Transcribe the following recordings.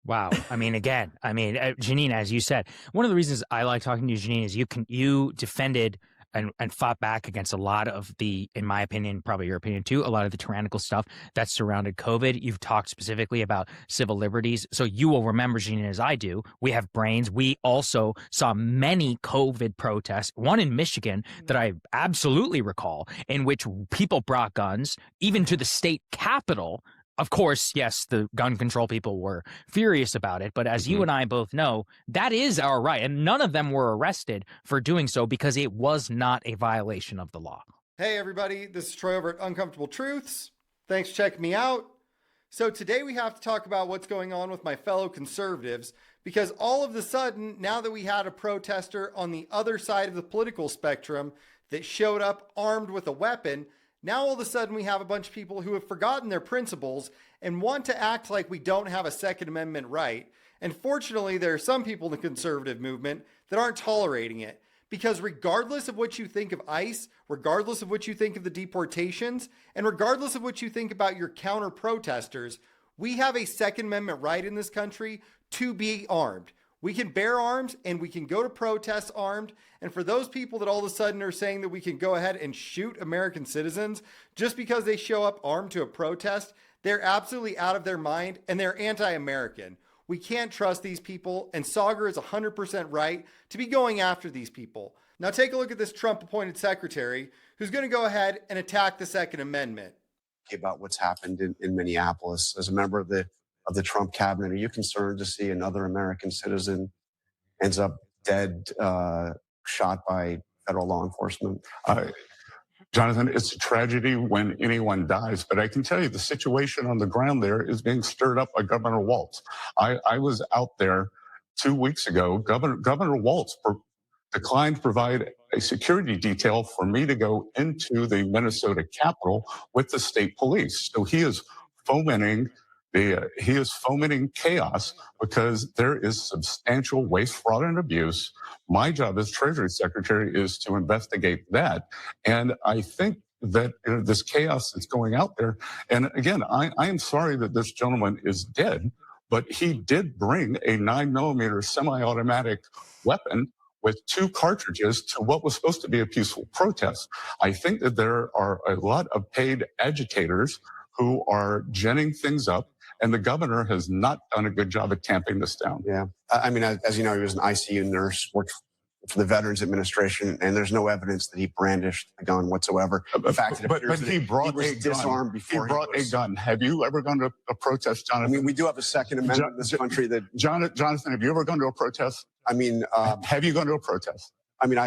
Wow. Janine, as you said, one of the reasons I like talking to you, Janine, is you defended and fought back against a lot of the, in my opinion, probably your opinion too, a lot of the tyrannical stuff that surrounded COVID. You've talked specifically about civil liberties. So you will remember, Janine, as I do, we have brains. We also saw many COVID protests, one in Michigan that I absolutely recall, in which people brought guns, even to the state capitol. Of course, yes, the gun control people were furious about it. But as you and I both know, that is our right. And none of them were arrested for doing so because it was not a violation of the law. Hey, everybody. This is Troy over at Uncomfortable Truths. Thanks for checking me out. So today we have to talk about what's going on with my fellow conservatives, because all of a sudden, now that we had a protester on the other side of the political spectrum that showed up armed with a weapon, now all of a sudden we have a bunch of people who have forgotten their principles and want to act like we don't have a Second Amendment right. And fortunately, there are some people in the conservative movement that aren't tolerating it. Because regardless of what you think of ICE, regardless of what you think of the deportations, and regardless of what you think about your counter protesters, we have a Second Amendment right in this country to be armed. We can bear arms and we can go to protests armed. And for those people that all of a sudden are saying that we can go ahead and shoot American citizens just because they show up armed to a protest, they're absolutely out of their mind and they're anti-American. We can't trust these people, and Sauger is 100% right to be going after these people. Now take a look at this Trump-appointed secretary who's going to go ahead and attack the Second Amendment. About what's happened in Minneapolis. As a member of the Trump cabinet, are you concerned to see another American citizen ends up dead, shot by federal law enforcement? Jonathan, it's a tragedy when anyone dies, but I can tell you the situation on the ground there is being stirred up by Governor Walz. I was out there 2 weeks ago. Governor Walz declined to provide a security detail for me to go into the Minnesota Capitol with the state police. So he is fomenting chaos because there is substantial waste, fraud, and abuse. My job as Treasury Secretary is to investigate that. And I think that this chaos that's going out there, and again, I am sorry that this gentleman is dead, but he did bring a 9mm semi-automatic weapon with 2 cartridges to what was supposed to be a peaceful protest. I think that there are a lot of paid agitators who are ginning things up, and the governor has not done a good job at tamping this down. Yeah. I mean, as you know, he was an ICU nurse, worked for the Veterans Administration, and there's no evidence that he brandished a gun whatsoever. In fact, but he was disarmed before he brought a gun. Have you ever gone to a protest, Jonathan? I mean, we do have a Second Amendment in this country that... Jonathan, have you ever gone to a protest? I mean... have you gone to a protest? I mean,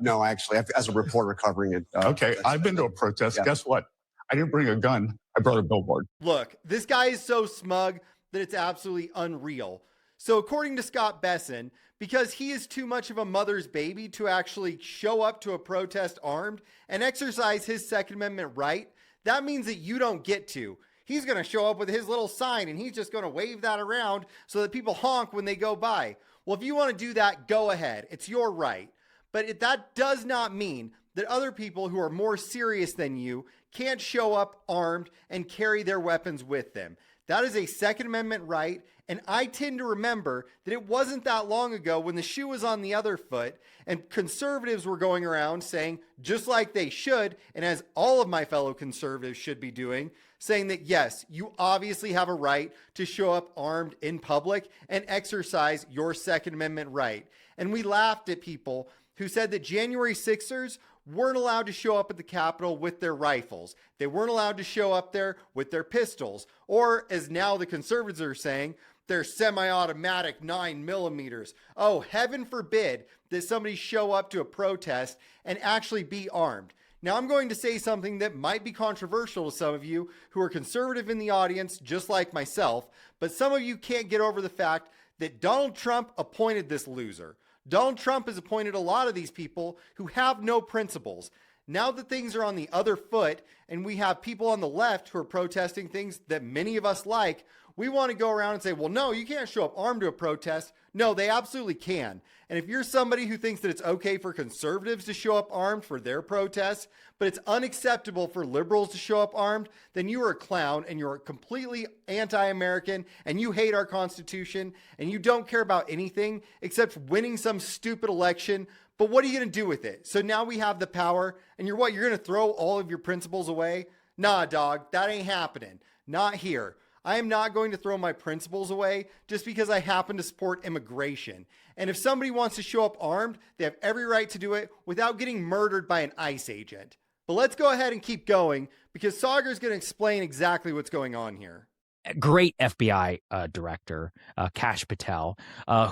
no, actually, as a reporter covering it. Okay, I've been to a protest. Yeah. Guess what? I didn't bring a gun. I brought a billboard. Look, this guy is so smug that it's absolutely unreal. So according to Scott Bessent, because he is too much of a mother's baby to actually show up to a protest armed and exercise his Second Amendment right, that means that you don't get to. He's going to show up with his little sign and he's just going to wave that around so that people honk when they go by. Well, if you want to do that, go ahead. It's your right. But that does not mean that other people who are more serious than you can't show up armed and carry their weapons with them. That is a Second Amendment right, and I tend to remember that it wasn't that long ago when the shoe was on the other foot and conservatives were going around saying, just like they should, and as all of my fellow conservatives should be doing, saying that yes, you obviously have a right to show up armed in public and exercise your Second Amendment right. And we laughed at people who said that January 6ers weren't allowed to show up at the Capitol with their rifles. They weren't allowed to show up there with their pistols. Or, as now the conservatives are saying, their semi-automatic 9mm. Oh, heaven forbid that somebody show up to a protest and actually be armed. Now, I'm going to say something that might be controversial to some of you who are conservative in the audience, just like myself, but some of you can't get over the fact that Donald Trump appointed this loser. Donald Trump has appointed a lot of these people who have no principles. Now that things are on the other foot and we have people on the left who are protesting things that many of us like, We want to go around and say, well, no, you can't show up armed to a protest. No, they absolutely can. And if you're somebody who thinks that it's okay for conservatives to show up armed for their protests, but it's unacceptable for liberals to show up armed, then you are a clown and you're completely anti-American and you hate our Constitution and you don't care about anything except winning some stupid election. But what are you going to do with it? So now we have the power and you're going to throw all of your principles away? Nah, dog, that ain't happening. Not here. I am not going to throw my principles away just because I happen to support immigration. And if somebody wants to show up armed, they have every right to do it without getting murdered by an ICE agent. But let's go ahead and keep going because Sagar is going to explain exactly what's going on here. Great FBI director, Kash Patel,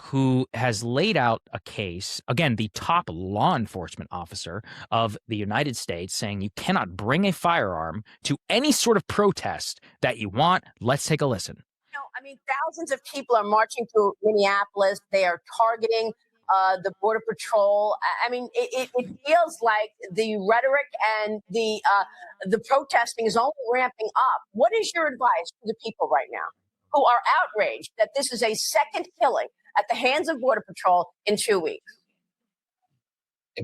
who has laid out a case, again, the top law enforcement officer of the United States, saying you cannot bring a firearm to any sort of protest that you want. Let's take a listen. You know, I mean, thousands of people are marching through Minneapolis. They are targeting the Border Patrol. I mean, it feels like the rhetoric and the protesting is only ramping up. What is your advice to the people right now who are outraged that this is a second killing at the hands of Border Patrol in 2 weeks?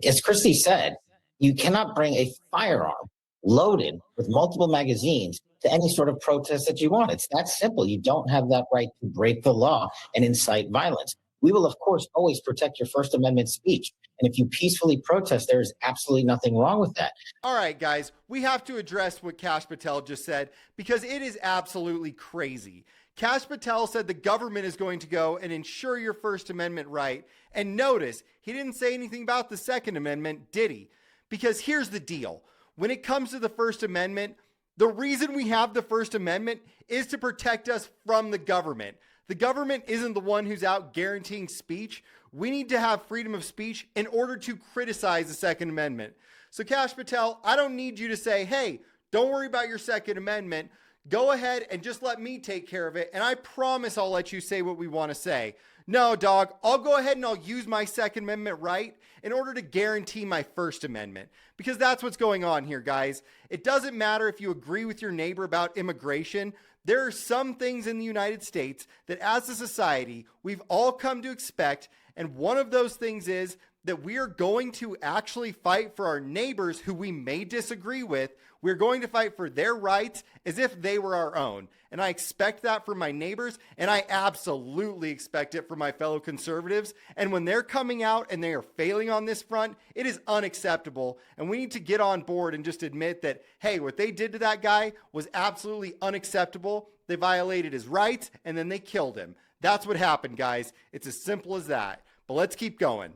As Christy said, you cannot bring a firearm loaded with multiple magazines to any sort of protest that you want. It's that simple. You don't have that right to break the law and incite violence. We will, of course, always protect your First Amendment speech. And if you peacefully protest, there is absolutely nothing wrong with that. All right, guys, we have to address what Kash Patel just said because it is absolutely crazy. Kash Patel said the government is going to go and ensure your First Amendment right. And notice, he didn't say anything about the Second Amendment, did he? Because here's the deal. When it comes to the First Amendment, the reason we have the First Amendment is to protect us from the government. The government isn't the one who's out guaranteeing speech. We need to have freedom of speech in order to criticize the Second Amendment. So Kash Patel, I don't need you to say, hey, don't worry about your Second Amendment. Go ahead and just let me take care of it. And I promise I'll let you say what we want to say. No, dog, I'll go ahead and I'll use my Second Amendment right in order to guarantee my First Amendment. Because that's what's going on here, guys. It doesn't matter if you agree with your neighbor about immigration. There are some things in the United States that as a society, we've all come to expect. And one of those things is that we are going to actually fight for our neighbors who we may disagree with. We're going to fight for their rights as if they were our own. And I expect that from my neighbors, and I absolutely expect it from my fellow conservatives. And when they're coming out and they are failing on this front, it is unacceptable. And we need to get on board and just admit that, hey, what they did to that guy was absolutely unacceptable. They violated his rights, and then they killed him. That's what happened, guys. It's as simple as that. But let's keep going.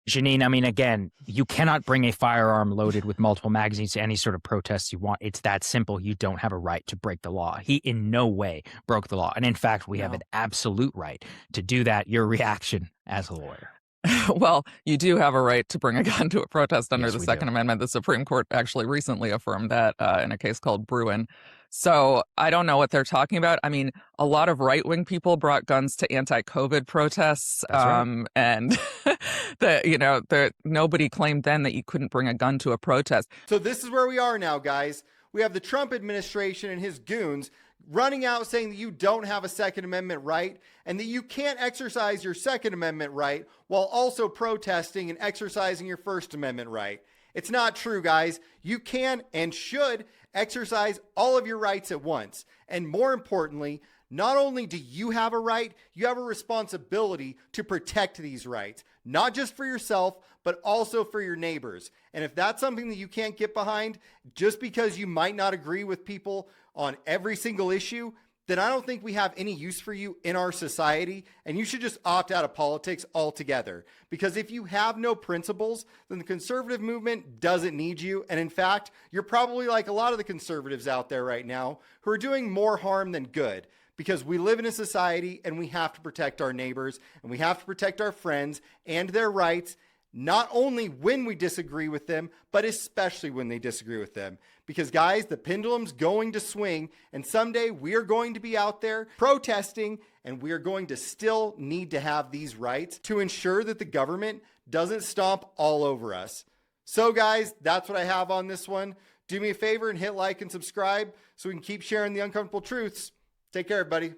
Janine, I mean, again, you cannot bring a firearm loaded with multiple magazines to any sort of protest you want. It's that simple. You don't have a right to break the law. He in no way broke the law. And in fact, we have an absolute right to do that. Your reaction as a lawyer. Well, you do have a right to bring a gun to a protest under the Second do. Amendment. The Supreme Court actually recently affirmed that in a case called Bruen. So I don't know what they're talking about. I mean, a lot of right-wing people brought guns to anti-COVID protests, right. and nobody claimed then that you couldn't bring a gun to a protest. So this is where we are now, guys. We have the Trump administration and his goons running out saying that you don't have a Second Amendment right and that you can't exercise your Second Amendment right while also protesting and exercising your First Amendment right. It's not true, guys. You can and should exercise all of your rights at once. And more importantly, not only do you have a right, you have a responsibility to protect these rights, not just for yourself, but also for your neighbors. And if that's something that you can't get behind, just because you might not agree with people on every single issue, then I don't think we have any use for you in our society, and you should just opt out of politics altogether. Because if you have no principles, then the conservative movement doesn't need you. And in fact, you're probably like a lot of the conservatives out there right now who are doing more harm than good. Because we live in a society and we have to protect our neighbors and we have to protect our friends and their rights, not only when we disagree with them, but especially when they disagree with them. Because guys, the pendulum's going to swing and someday we are going to be out there protesting and we are going to still need to have these rights to ensure that the government doesn't stomp all over us. So guys, that's what I have on this one. Do me a favor and hit like and subscribe so we can keep sharing the uncomfortable truths. Take care, everybody.